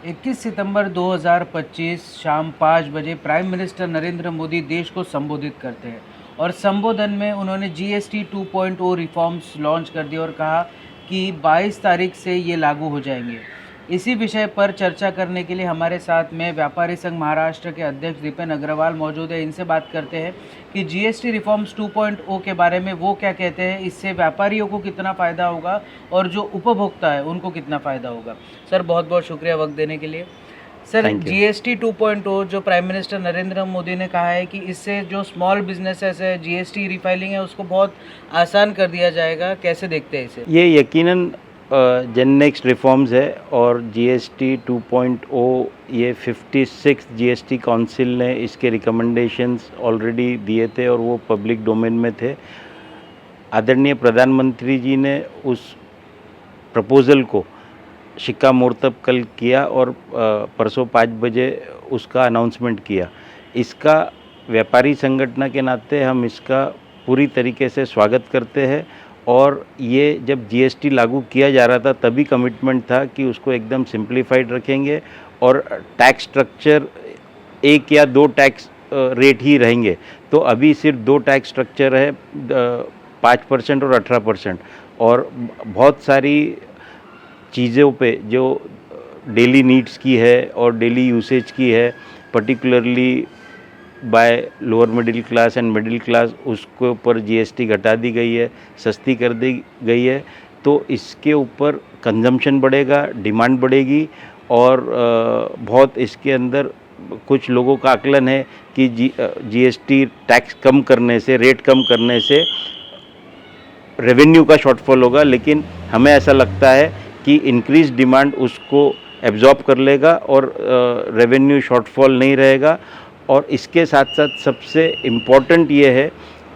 21 सितंबर 2025 शाम 5 बजे prime minister Narendra Modi देश को संबोधित करते हैं और संबोधन में उन्होंने जीएसटी 2.0 रिफॉर्म्स लॉन्च कर दिए और कहा कि 22 तारीख से ये लागू हो जाएंगे। इसी विषय पर चर्चा करने के लिए हमारे साथ में व्यापारी संघ महाराष्ट्र के अध्यक्ष दीपेन अग्रवाल मौजूद है। इनसे बात करते हैं कि जीएसटी रिफॉर्म्स 2.0 के बारे में वो क्या कहते हैं, इससे व्यापारियों को कितना फ़ायदा होगा और जो उपभोक्ता है उनको कितना फ़ायदा होगा। सर बहुत बहुत शुक्रिया वक्त देने के लिए। सर जीएसटी 2.0 जो प्राइम मिनिस्टर नरेंद्र मोदी ने कहा है कि इससे जो स्मॉल बिजनेसेस है, जीएसटी रिफाइलिंग है, उसको बहुत आसान कर दिया जाएगा, कैसे देखते हैं इसे? ये यकीनन जन नेक्स्ट रिफॉर्म्स है और जीएसटी 2.0 ये 56 जीएसटी काउंसिल ने इसके रिकमेंडेशंस ऑलरेडी दिए थे और वो पब्लिक डोमेन में थे। आदरणीय प्रधानमंत्री जी ने उस प्रपोज़ल को शिक्कामोर्तब कल किया और परसों 5 बजे उसका अनाउंसमेंट किया। इसका व्यापारी संगठन के नाते हम इसका पूरी तरीके से स्वागत करते हैं और ये जब जीएसटी लागू किया जा रहा था तभी कमिटमेंट था कि उसको एकदम सिंप्लीफाइड रखेंगे और टैक्स स्ट्रक्चर 1 या 2 टैक्स रेट ही रहेंगे। तो अभी सिर्फ 2 टैक्स स्ट्रक्चर है, 5% और 18%, और बहुत सारी चीज़ों पे जो डेली नीड्स की है और डेली यूसेज की है, particularly by lower middle class and middle class, उसके ऊपर जीएसटी घटा दी गई है, सस्ती कर दी गई है। तो इसके ऊपर कंजम्पशन बढ़ेगा, डिमांड बढ़ेगी और बहुत इसके अंदर कुछ लोगों का आकलन है कि जीएसटी टैक्स कम करने से, रेट कम करने से रेवेन्यू का शॉर्टफॉल होगा, लेकिन हमें ऐसा लगता है कि इंक्रीज डिमांड उसको एब्जॉर्ब कर लेगा और रेवेन्यू शॉर्टफॉल नहीं रहेगा। और इसके साथ साथ सबसे इम्पॉर्टेंट ये है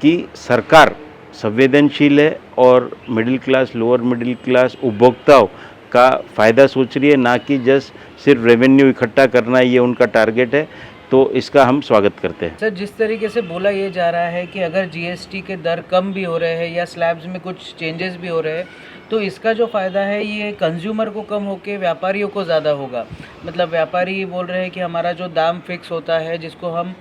कि सरकार संवेदनशील है और middle class, lower middle class उपभोक्ताओं का फ़ायदा सोच रही है, ना कि जस्ट सिर्फ रेवेन्यू इकट्ठा करना ये उनका टारगेट है। तो इसका हम स्वागत करते हैं। सर जिस तरीके से बोला ये जा रहा है कि अगर जीएसटी के दर कम भी हो रहे हैं या स्लैब्स में कुछ चेंजेस भी हो रहे हैं तो इसका जो फ़ायदा है ये कंज्यूमर को कम होके व्यापारियों को ज़्यादा होगा। मतलब व्यापारी बोल रहे हैं कि हमारा जो दाम फिक्स होता है, जिसको हम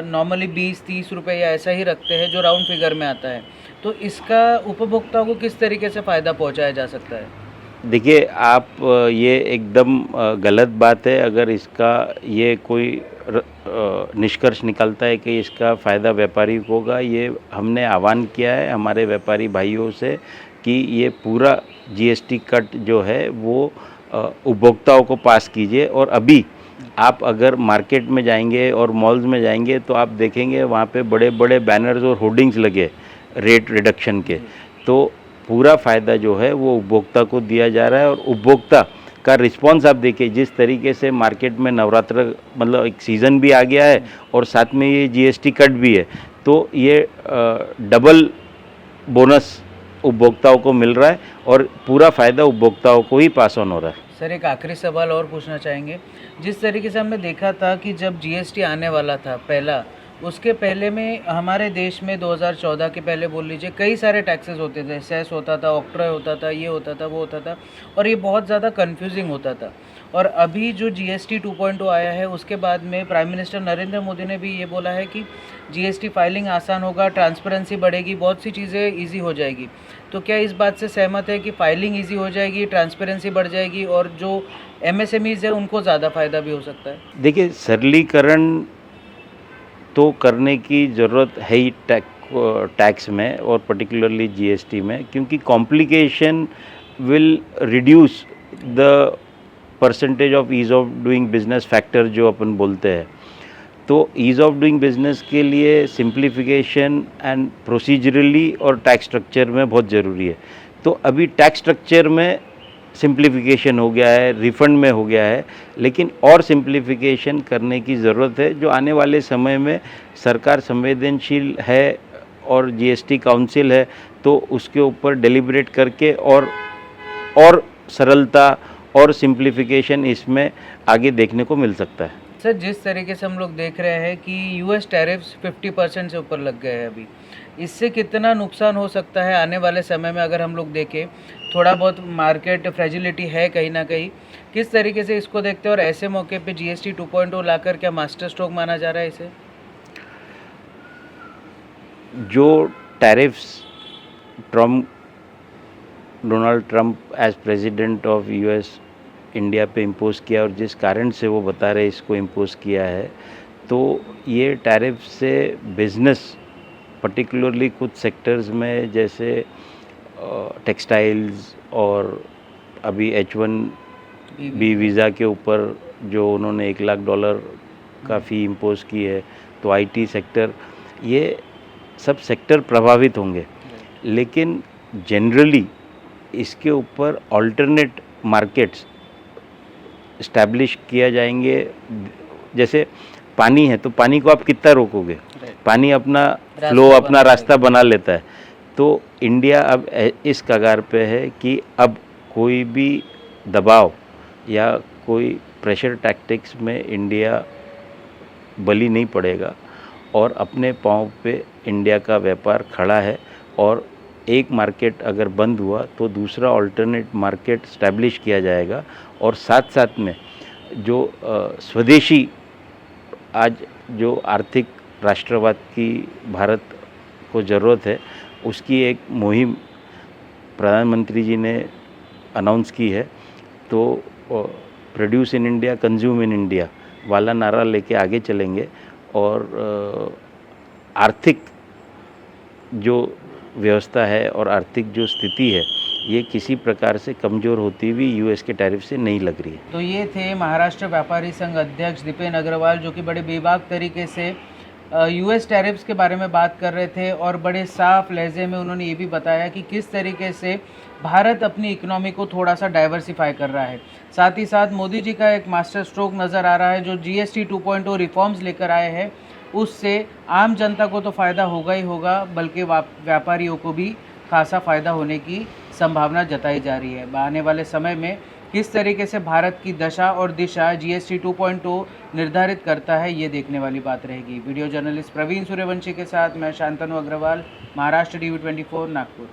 नॉर्मली 20-30 रुपये या ऐसा ही रखते हैं, जो राउंड फिगर में आता है, तो इसका उपभोक्ताओं को किस तरीके से फ़ायदा पहुंचाया जा सकता है? देखिए, आप ये एकदम गलत बात है अगर इसका ये कोई निष्कर्ष निकलता है कि इसका फ़ायदा व्यापारी को होगा। ये हमने आह्वान किया है हमारे व्यापारी भाइयों से कि ये पूरा जीएसटी कट जो है वो उपभोक्ताओं को पास कीजिए। और अभी आप अगर मार्केट में जाएंगे और मॉल्स में जाएंगे तो आप देखेंगे वहाँ पे बड़े बड़े बैनर्स और होर्डिंग्स लगे रेट रिडक्शन के। तो पूरा फ़ायदा जो है वो उपभोक्ता को दिया जा रहा है और उपभोक्ता का रिस्पांस आप देखिए, जिस तरीके से मार्केट में नवरात्र मतलब एक सीज़न भी आ गया है और साथ में ये जीएसटी कट भी है, तो ये डबल बोनस उपभोक्ताओं को मिल रहा है और पूरा फ़ायदा उपभोक्ताओं को ही पास ऑन हो रहा है। सर एक आखिरी सवाल और पूछना चाहेंगे। जिस तरीके से हमने देखा था कि जब जीएसटी आने वाला था पहला, उसके पहले में हमारे देश में 2014 के पहले बोल लीजिए कई सारे टैक्सेस होते थे, सेस होता था, ऑक्ट्रॉय होता था, ये होता था, वो होता था, और ये बहुत ज़्यादा कंफ्यूजिंग होता था। और अभी जो जीएसटी 2.0 आया है उसके बाद में प्राइम मिनिस्टर नरेंद्र मोदी ने भी ये बोला है कि जीएसटी फाइलिंग आसान होगा, ट्रांसपेरेंसी बढ़ेगी, बहुत सी चीज़ें ईजी हो जाएगी। तो क्या इस बात से सहमत है कि फाइलिंग ईजी हो जाएगी, ट्रांसपेरेंसी बढ़ जाएगी और जो एमएसएमईज़ है उनको ज़्यादा फ़ायदा भी हो सकता है? देखिए, सरलीकरण तो करने की ज़रूरत है ही टैक्स में और पर्टिकुलरली जीएसटी में, क्योंकि complication will reduce the percentage of ease of doing business factor जो अपन बोलते हैं। तो ईज़ ऑफ डूइंग बिजनेस के लिए सिंप्लीफिकेशन एंड प्रोसीजरली और टैक्स स्ट्रक्चर में बहुत ज़रूरी है। तो अभी टैक्स स्ट्रक्चर में सिंप्लीफिकेशन हो गया है, रिफंड में हो गया है, लेकिन और सिंप्लीफिकेशन करने की ज़रूरत है। जो आने वाले समय में सरकार संवेदनशील है और जीएसटी काउंसिल है, तो उसके यूपर डेलिब्रेट करके और सरलता और सिंप्लीफिकेशन इसमें आगे देखने को मिल सकता है। सर जिस तरीके से हम लोग देख रहे हैं कि यूएस टैरिफ्स 50% से ऊपर लग गए हैं अभी, इससे कितना नुकसान हो सकता है आने वाले समय में अगर हम लोग देखें? थोड़ा बहुत मार्केट फ्रेजिलिटी है कहीं न कहीं। किस तरीके से इसको देखते हैं और ऐसे मौके पे जीएसटी 2.0 लाकर क्या मास्टर स्ट्रोक माना जा रहा है इसे? जो tariffs Trump Donald Trump as president of US India पे इम्पोज़ किया और जिस कारण से वो बता रहे इसको इम्पोज़ किया है, तो ये टैरिफ से बिज़नेस पर्टिकुलरली कुछ सेक्टर्स में जैसे टेक्सटाइल्स और अभी H1B वीज़ा के ऊपर जो उन्होंने $1 लाख का फ़ी इम्पोज़ की है, तो आईटी सेक्टर, ये सब सेक्टर प्रभावित होंगे। लेकिन जनरली इसके ऊपर अल्टरनेट मार्केट्स इस्टेब्लिश किया जाएंगे। जैसे पानी है तो पानी को आप कितना रोकोगे, पानी अपना फ्लो अपना रास्ता बना लेता है। तो इंडिया अब इस कगार पे है कि अब कोई भी दबाव या कोई प्रेशर टैक्टिक्स में इंडिया बली नहीं पड़ेगा और अपने पाँव पे इंडिया का व्यापार खड़ा है। और एक मार्केट अगर बंद हुआ तो दूसरा अल्टरनेट मार्केट स्टैब्लिश किया जाएगा। और साथ साथ में जो स्वदेशी आज जो आर्थिक राष्ट्रवाद की भारत को ज़रूरत है, उसकी एक मुहिम प्रधानमंत्री जी ने अनाउंस की है। तो produce in India consume in India वाला नारा लेके आगे चलेंगे और आर्थिक जो व्यवस्था है और आर्थिक जो स्थिति है, ये किसी प्रकार से कमज़ोर होती हुई यूएस के टैरिफ से नहीं लग रही है। तो ये थे महाराष्ट्र व्यापारी संघ अध्यक्ष दीपेन अग्रवाल, जो कि बड़े बेबाक तरीके से यूएस टैरिफ्स के बारे में बात कर रहे थे और बड़े साफ लहजे में उन्होंने ये भी बताया कि किस तरीके से भारत अपनी इकोनॉमी को थोड़ा सा डाइवर्सिफाई कर रहा है। साथ ही साथ मोदी जी का एक मास्टर स्ट्रोक नज़र आ रहा है, जो जीएसटी 2.0 रिफॉर्म्स लेकर आए हैं, उससे आम जनता को तो फ़ायदा होगा ही होगा, बल्कि व्यापारियों को भी खासा फ़ायदा होने की संभावना जताई जा रही है। आने वाले समय में किस तरीके से भारत की दशा और दिशा जीएसटी 2.0 निर्धारित करता है, ये देखने वाली बात रहेगी। वीडियो जर्नलिस्ट प्रवीण सूर्यवंशी के साथ मैं शांतनु अग्रवाल, महाराष्ट्र टीवी 24 नागपुर।